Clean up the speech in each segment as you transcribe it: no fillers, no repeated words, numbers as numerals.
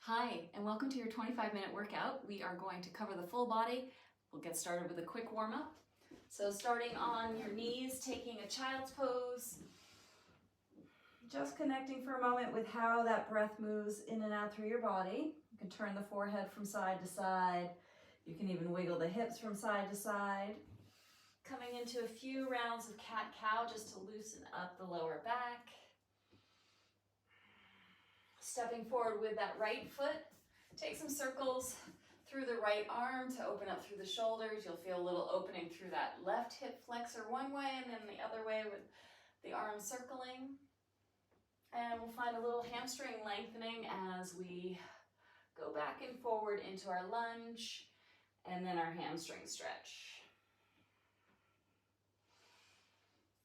Hi, and welcome to your 25-minute workout. We are going to cover the full body. We'll get started with a quick warm-up. So starting on your knees, taking a child's pose. Just connecting for a moment with how that breath moves in and out through your body. You can turn the forehead from side to side. You can even wiggle the hips from side to side. Coming into a few rounds of cat-cow just to loosen up the lower back. Stepping forward with that right foot, take some circles through the right arm to open up through the shoulders. You'll feel a little opening through that left hip flexor one way and then the other way with the arm circling. And we'll find a little hamstring lengthening as we go back and forward into our lunge and then our hamstring stretch.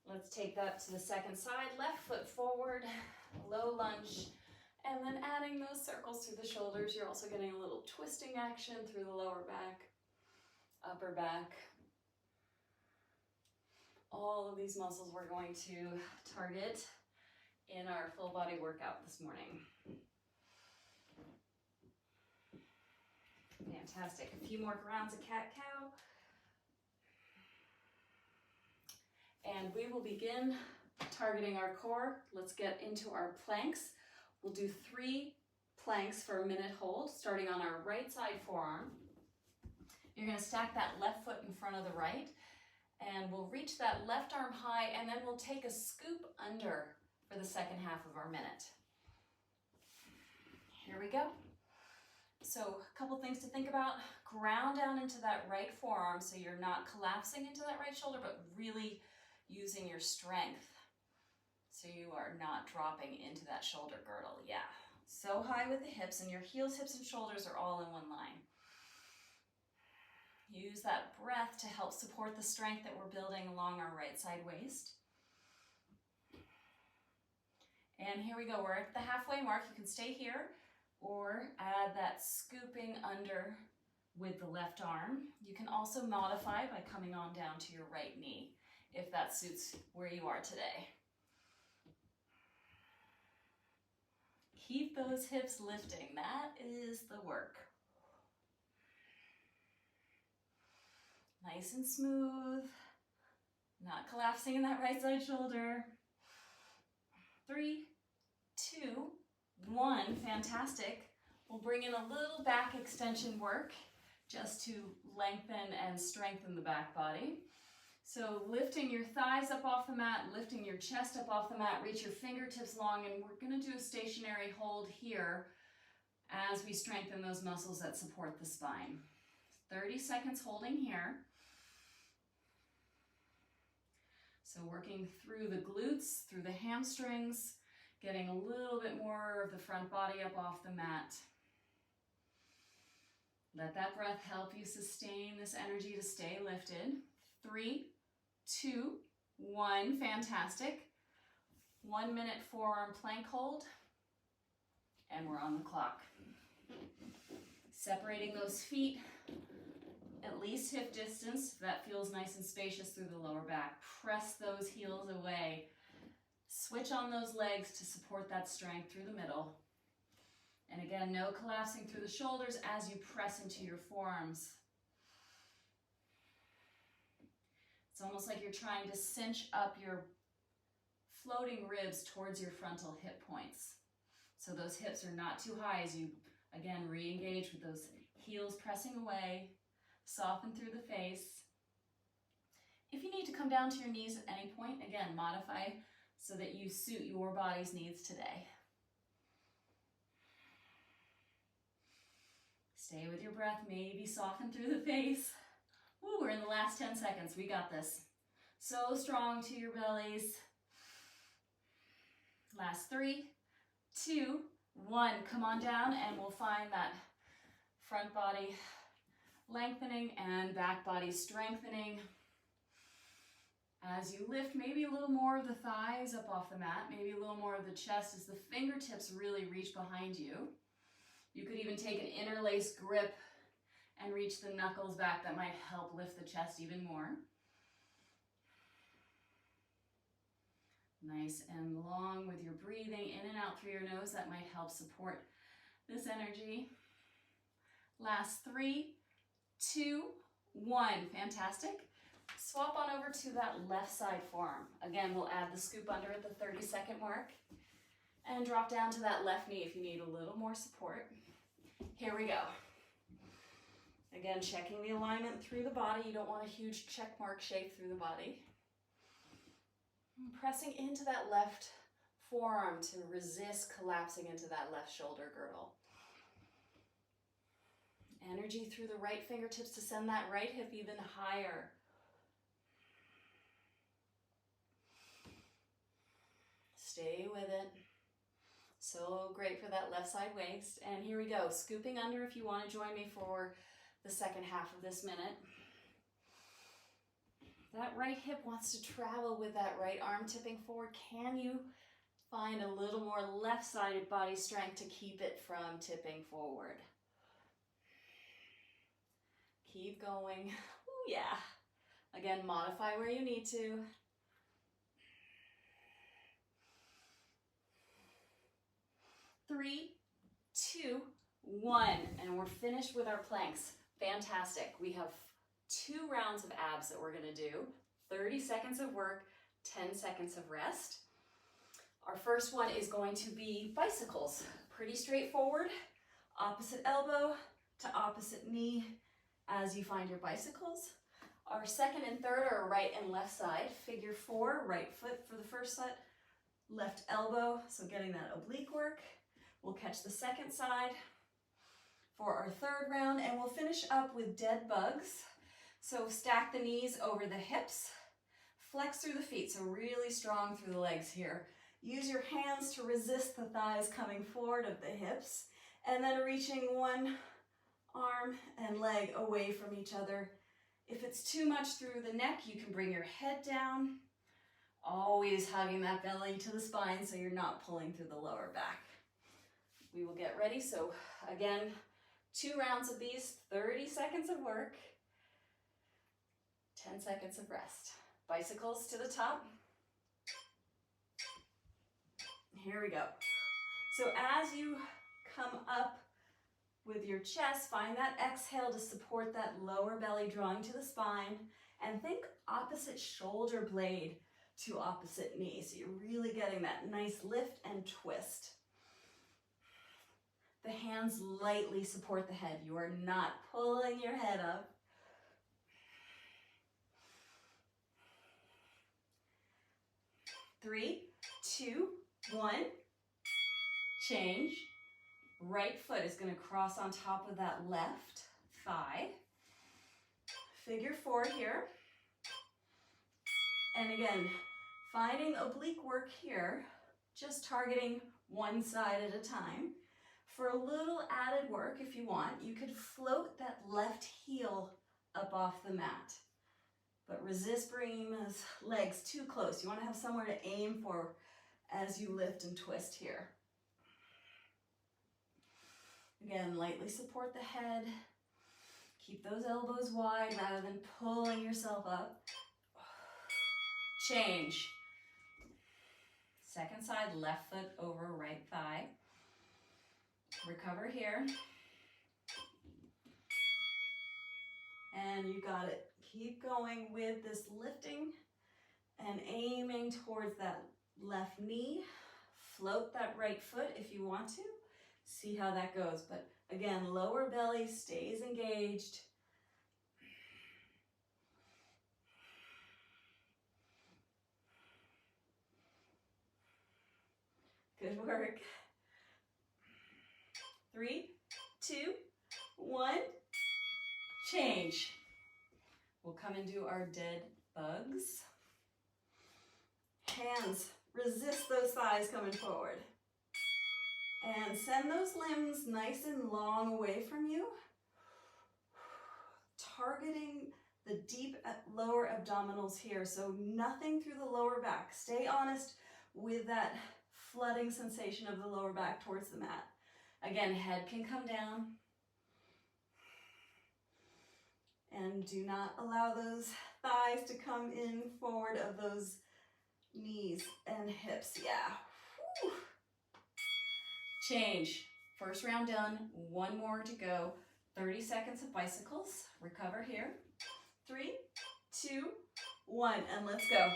Let's take that to the second side, left foot forward, low lunge. And then adding those circles through the shoulders, you're also getting a little twisting action through the lower back, upper back. All of these muscles we're going to target in our full body workout this morning. Fantastic. A few more rounds of cat-cow. And we will begin targeting our core. Let's get into our planks. We'll do 3 planks for a minute hold, starting on our right side forearm. You're going to stack that left foot in front of the right, and we'll reach that left arm high, and then we'll take a scoop under for the second half of our minute. Here we go. So a couple things to think about. Ground down into that right forearm so you're not collapsing into that right shoulder, but really using your strength. So you are not dropping into that shoulder girdle. Yeah, so high with the hips, and your heels, hips, and shoulders are all in one line. Use that breath to help support the strength that we're building along our right side waist. And here we go, we're at the halfway mark. You can stay here or add that scooping under with the left arm. You can also modify by coming on down to your right knee if that suits where you are today. Keep those hips lifting. That is the work. Nice and smooth. Not collapsing in that right side shoulder. 3, 2, 1. Fantastic. We'll bring in a little back extension work just to lengthen and strengthen the back body. So lifting your thighs up off the mat, lifting your chest up off the mat, reach your fingertips long, and we're going to do a stationary hold here as we strengthen those muscles that support the spine. 30 seconds holding here. So working through the glutes, through the hamstrings, getting a little bit more of the front body up off the mat. Let that breath help you sustain this energy to stay lifted. 3, 2, 1, fantastic. 1 minute forearm plank hold, and we're on the clock. Separating those feet, at least hip distance, that feels nice and spacious through the lower back. Press those heels away. Switch on those legs to support that strength through the middle. And again, no collapsing through the shoulders as you press into your forearms. It's almost like you're trying to cinch up your floating ribs towards your frontal hip points. So those hips are not too high as you, again, re-engage with those heels pressing away, soften through the face. If you need to come down to your knees at any point, again, modify so that you suit your body's needs today. Stay with your breath, maybe soften through the face. Woo, we're in the last 10 seconds. We got this. So strong to your bellies. Last 3, 2, 1. Come on down and we'll find that front body lengthening and back body strengthening. As you lift, maybe a little more of the thighs up off the mat, maybe a little more of the chest as the fingertips really reach behind you. You could even take an interlaced grip and reach the knuckles back. That might help lift the chest even more. Nice and long with your breathing in and out through your nose. That might help support this energy. Last 3, 2, 1. Fantastic. Swap on over to that left side forearm. Again, we'll add the scoop under at the 30-second mark and drop down to that left knee if you need a little more support. Here we go. Again, checking the alignment through the body. You don't want a huge check mark shape through the body. And pressing into that left forearm to resist collapsing into that left shoulder girdle. Energy through the right fingertips to send that right hip even higher. Stay with it. So great for that left side waist. And here we go, scooping under if you want to join me for the second half of this minute. That right hip wants to travel with that right arm tipping forward. Can you find a little more left-sided body strength to keep it from tipping forward? Keep going. Ooh, yeah. Again, modify where you need to. Three, 2, 1, and we're finished with our planks. Fantastic. We have 2 rounds of abs that we're going to do. 30 seconds of work, 10 seconds of rest. Our first one is going to be bicycles. Pretty straightforward. Opposite elbow to opposite knee as you find your bicycles. Our second and third are right and left side. Figure 4, right foot for the first set, left elbow, so getting that oblique work. We'll catch the second side for our third round, and we'll finish up with dead bugs. So stack the knees over the hips, flex through the feet, so really strong through the legs here. Use your hands to resist the thighs coming forward of the hips, and then reaching one arm and leg away from each other. If it's too much through the neck, you can bring your head down, always hugging that belly to the spine so you're not pulling through the lower back. We will get ready. So again, 2 rounds of these, 30 seconds of work, 10 seconds of rest. Bicycles to the top. Here we go. So as you come up with your chest, find that exhale to support that lower belly drawing to the spine, and think opposite shoulder blade to opposite knee. So you're really getting that nice lift and twist. The hands lightly support the head. You are not pulling your head up. Three, 2, 1. Change. Right foot is going to cross on top of that left thigh. Figure 4 here. And again, finding oblique work here, just targeting one side at a time. For a little added work, if you want, you could float that left heel up off the mat. But resist bringing those legs too close. You want to have somewhere to aim for as you lift and twist here. Again, lightly support the head. Keep those elbows wide rather than pulling yourself up. Change. Second side, left foot over right thigh. Recover here. And you got it. Keep going with this lifting and aiming towards that left knee. Float that right foot if you want to. See how that goes. But again, lower belly stays engaged. Good work. 3, 2, 1. Change. We'll come and do our dead bugs. Hands, resist those thighs coming forward. And send those limbs nice and long away from you. Targeting the deep lower abdominals here, so nothing through the lower back. Stay honest with that flooding sensation of the lower back towards the mat. Again, head can come down. And do not allow those thighs to come in forward of those knees and hips. Yeah. Whew. Change First round done, one more to go. 30 seconds of bicycles. Recover here. 3, 2, 1, and let's go.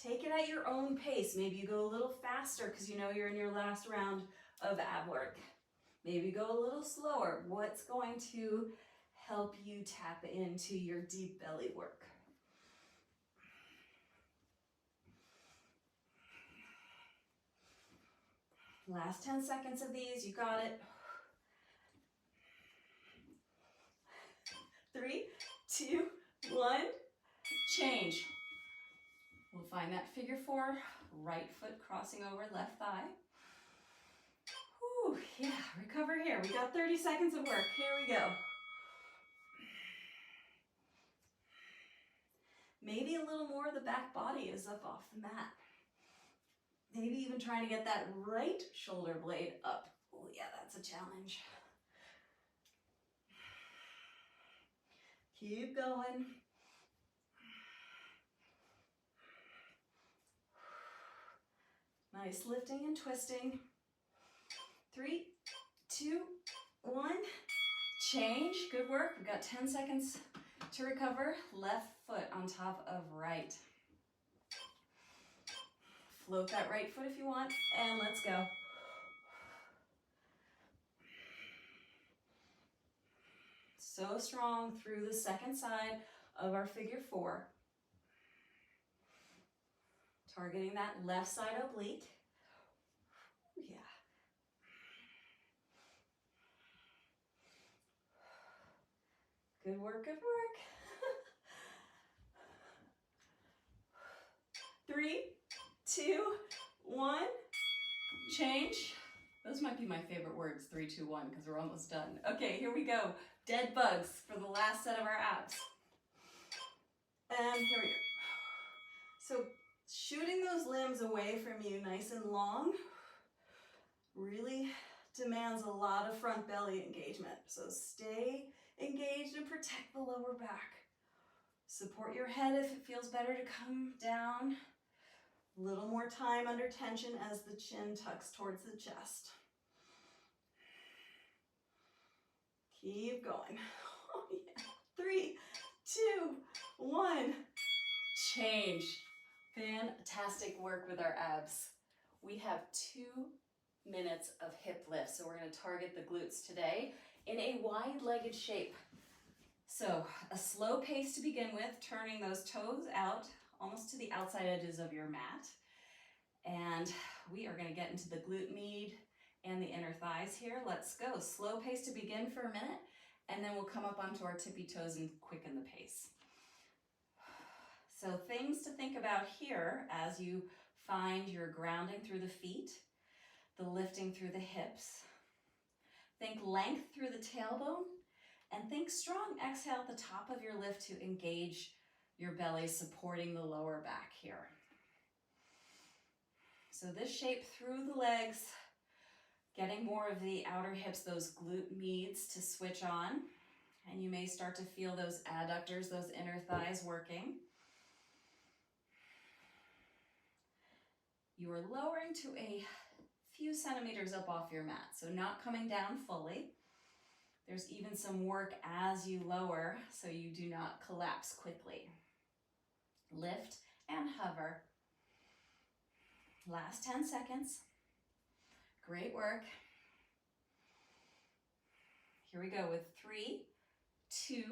Take it at your own pace. Maybe you go a little faster because you know you're in your last round of ab work. Maybe go a little slower. What's going to help you tap into your deep belly work? Last 10 seconds of these, you got it. 3, 2, 1, change. We'll find that figure 4, right foot crossing over left thigh. Whew, yeah, recover here. We got 30 seconds of work. Here we go. Maybe a little more of the back body is up off the mat. Maybe even trying to get that right shoulder blade up. Oh yeah, that's a challenge. Keep going. Nice lifting and twisting. 3, 2, 1. Change. Good work. We've got 10 seconds to recover. Left foot on top of right. Float that right foot if you want, and let's go. So strong through the second side of our figure 4. Targeting that left side oblique. Yeah. Good work, good work. 3, 2, 1, change. Those might be my favorite words, 3, 2, 1, because we're almost done. Okay, here we go. Dead bugs for the last set of our abs. And here we go. So shooting those limbs away from you nice and long really demands a lot of front belly engagement. So stay engaged and protect the lower back. Support your head if it feels better to come down. A little more time under tension as the chin tucks towards the chest. Keep going. Oh yeah. 3, 2, 1. Change. Fantastic work with our abs. We have 2 minutes of hip lift, so we're going to target the glutes today in a wide-legged shape. So a slow pace to begin with, turning those toes out almost to the outside edges of your mat. And we are going to get into the glute med and the inner thighs here. Let's go. Slow pace to begin for a minute, and then we'll come up onto our tippy toes and quicken the pace. So things to think about here as you find your grounding through the feet, the lifting through the hips. Think length through the tailbone, and think strong exhale at the top of your lift to engage your belly, supporting the lower back here. So this shape through the legs, getting more of the outer hips, those glute meds to switch on. And you may start to feel those adductors, those inner thighs working. You are lowering to a few centimeters up off your mat, so not coming down fully. There's even some work as you lower so you do not collapse quickly. Lift and hover. Last 10 seconds. Great work. Here we go with 3, 2,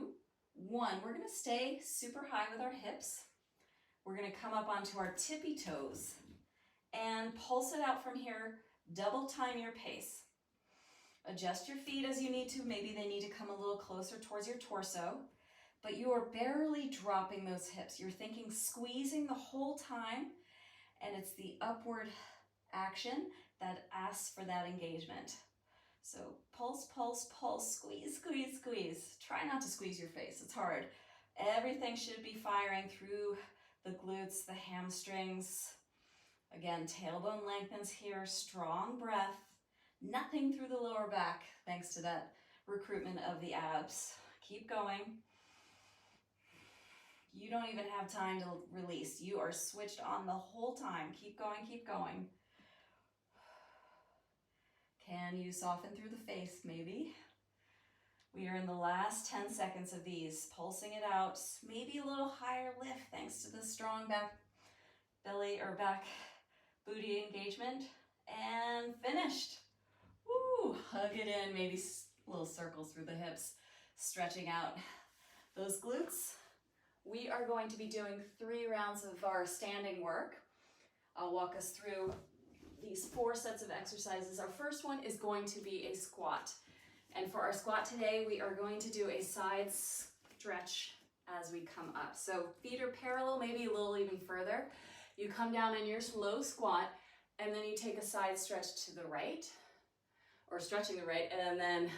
1. We're going to stay super high with our hips. We're going to come up onto our tippy toes and pulse it out from here. Double time your pace. Adjust your feet as you need to. Maybe they need to come a little closer towards your torso, but you are barely dropping those hips. You're thinking squeezing the whole time, and it's the upward action that asks for that engagement. So pulse, pulse, pulse, squeeze, squeeze, squeeze. Try not to squeeze your face, it's hard. Everything should be firing through the glutes, the hamstrings. Again, tailbone lengthens here, strong breath. Nothing through the lower back, thanks to that recruitment of the abs. Keep going. You don't even have time to release. You are switched on the whole time. Keep going, keep going. And you soften through the face, maybe. We are in the last 10 seconds of these, pulsing it out, maybe a little higher lift thanks to the strong back belly or back booty engagement, and finished. Woo, hug it in, maybe little circles through the hips, stretching out those glutes. We are going to be doing 3 rounds of our standing work. I'll walk us through these 4 sets of exercises. Our first one is going to be a squat. And for our squat today, we are going to do a side stretch as we come up. So feet are parallel, maybe a little even further. You come down in your slow squat, and then you take a side stretch to the right, or stretching the right, and then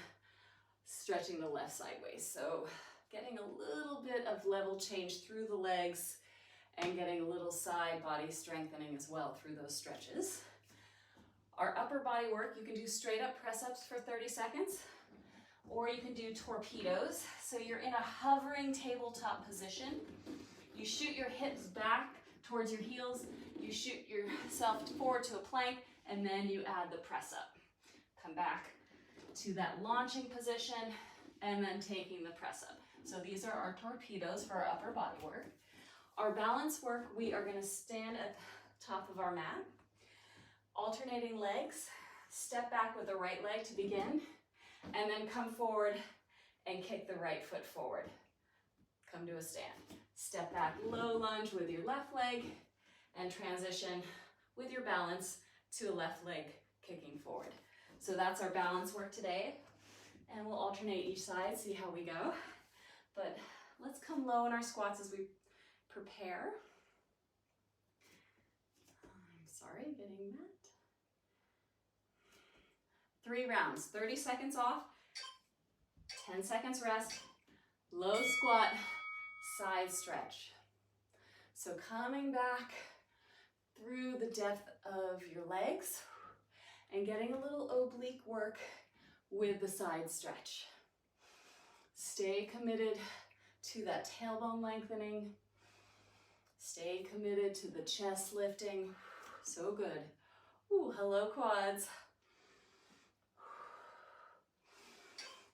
stretching the left sideways. So getting a little bit of level change through the legs and getting a little side body strengthening as well through those stretches. Our upper body work, you can do straight up press ups for 30 seconds, or you can do torpedoes. So you're in a hovering tabletop position. You shoot your hips back towards your heels, you shoot yourself forward to a plank, and then you add the press up. Come back to that launching position, and then taking the press up. So these are our torpedoes for our upper body work. Our balance work, we are gonna stand at the top of our mat, alternating legs, step back with the right leg to begin, and then come forward and kick the right foot forward. Come to a stand. Step back, low lunge with your left leg, and transition with your balance to a left leg kicking forward. So that's our balance work today, and we'll alternate each side, see how we go. But let's come low in our squats as we prepare. I'm sorry, getting that. 3 rounds, 30 seconds off, 10 seconds rest, low squat, side stretch. So coming back through the depth of your legs and getting a little oblique work with the side stretch. Stay committed to that tailbone lengthening. Stay committed to the chest lifting. So good. Ooh, hello quads.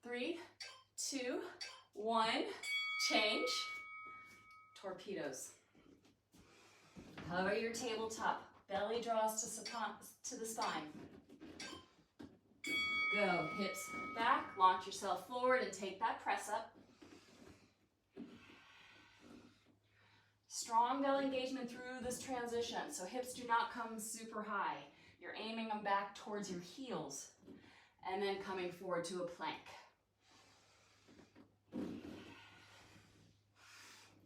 3, 2, 1, change. Torpedoes. Hover your tabletop. Belly draws to the spine. Go, hips back, launch yourself forward and take that press up. Strong belly engagement through this transition, so hips do not come super high. You're aiming them back towards your heels and then coming forward to a plank.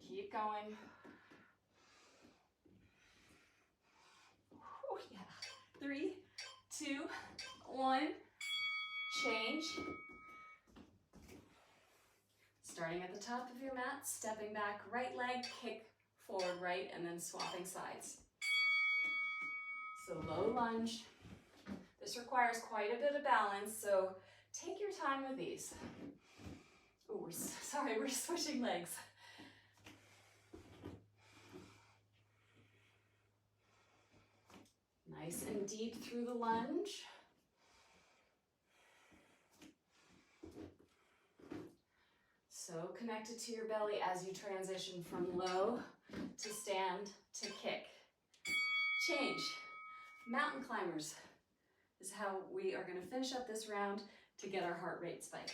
Keep going. Ooh, yeah. 3, 2, 1. Change. Starting at the top of your mat, stepping back, right leg, kick forward, right, and then swapping sides. So low lunge. This requires quite a bit of balance, so take your time with these. Oh, sorry, we're switching legs. Nice and deep through the lunge. So connected to your belly as you transition from low to stand to kick. Change. Mountain climbers is how we are going to finish up this round to get our heart rate spike.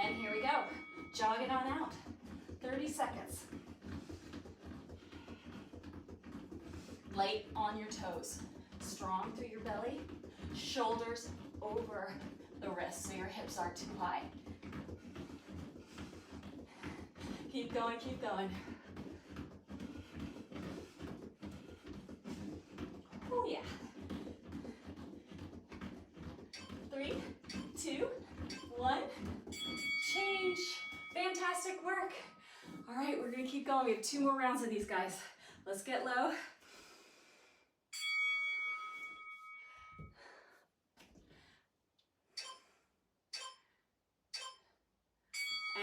And here we go. Jog it on out. 30 seconds. Light on your toes. Strong through your belly. Shoulders over the wrists so your hips aren't too high. Keep going, keep going. Oh yeah. 3, 2, 1. Change. Fantastic work. All right, we're gonna keep going. We have 2 more rounds of these guys. Let's get low.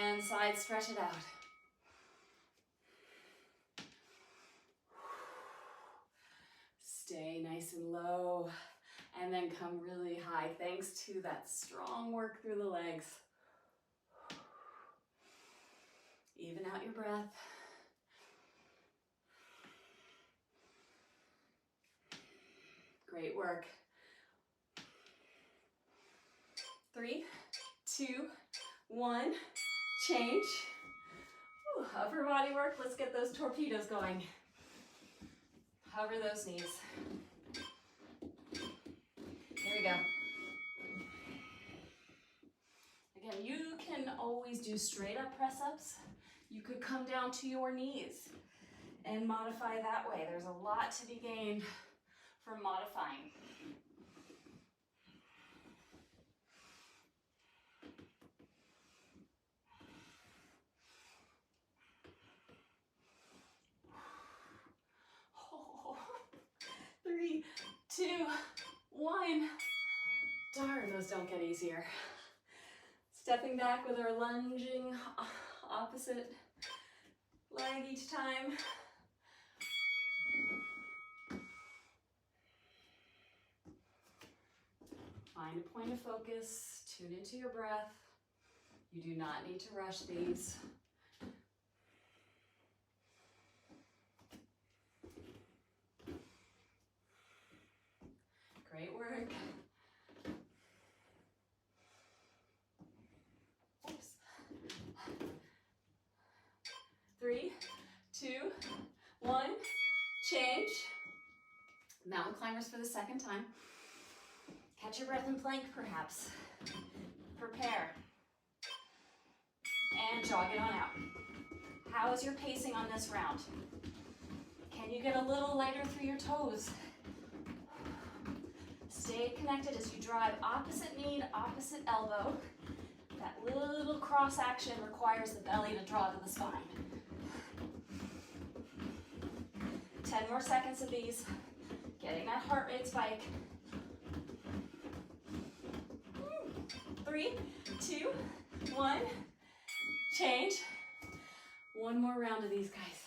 And side stretch it out. Stay nice and low. and then come really high thanks to that strong work through the legs. Even out your breath. Great work. 3, 2, 1, change. Whew, upper body work, let's get those torpedoes going. Hover those knees. Here we go. Again, you can always do straight up press-ups. You could come down to your knees and modify that way. There's a lot to be gained from modifying. Oh, 3, 2, 1. Darn, those don't get easier. Stepping back with our lunging opposite leg each time. Find a point of focus, tune into your breath. You do not need to rush these. Great work. Oops. 3, 2, 1, change. Mountain climbers for the second time. Catch your breath in plank, perhaps. Prepare. And jog it on out. How is your pacing on this round? Can you get a little lighter through your toes? Stay connected as you drive opposite knee to opposite elbow. That little cross action requires the belly to draw to the spine. 10 more seconds of these. Getting that heart rate spike. 3, 2, 1, change. One more round of these, guys.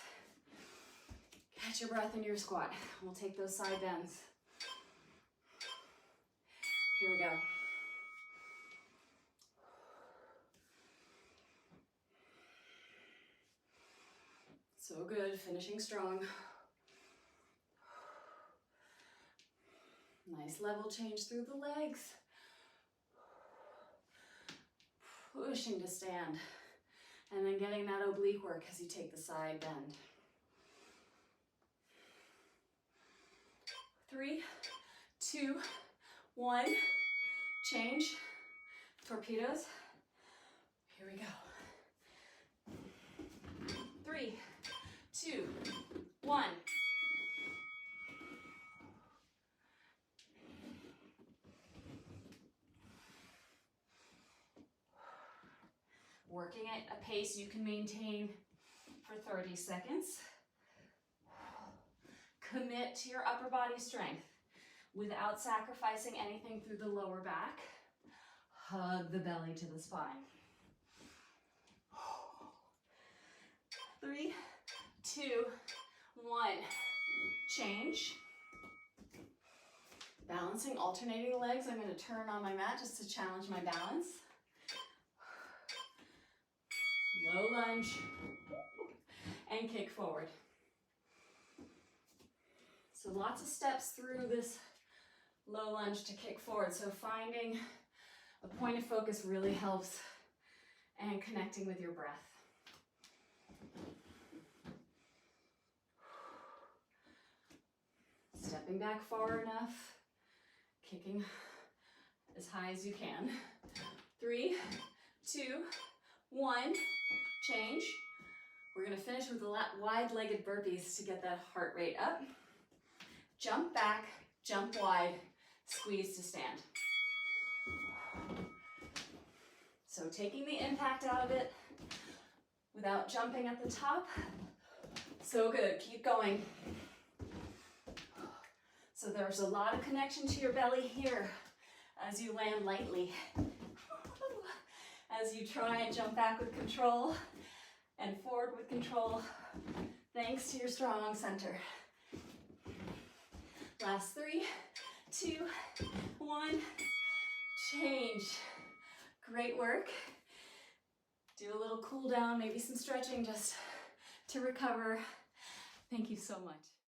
Catch your breath in your squat. We'll take those side bends. Here we go. So good, finishing strong. Nice level change through the legs. Pushing to stand. And then getting that oblique work as you take the side bend. 3, 2, 1, change. Torpedoes. Here we go. 3, 2, 1. Working at a pace you can maintain for 30 seconds. Commit to your upper body strength without sacrificing anything through the lower back. Hug the belly to the spine. 3, 2, 1, change. Balancing, alternating the legs. I'm going to turn on my mat just to challenge my balance. Low lunge and kick forward. So lots of steps through this low lunge to kick forward. So finding a point of focus really helps, and connecting with your breath. Stepping back far enough, kicking as high as you can. 3, 2, 1, change. We're going to finish with wide-legged burpees to get that heart rate up. Jump back, jump wide, squeeze to stand. So taking the impact out of it without jumping at the top. So good, keep going. So there's a lot of connection to your belly here as you land lightly. As you try and jump back with control and forward with control, thanks to your strong center. Last 3, 2, 1, change. Great work. Do a little cool down, maybe some stretching just to recover. Thank you so much.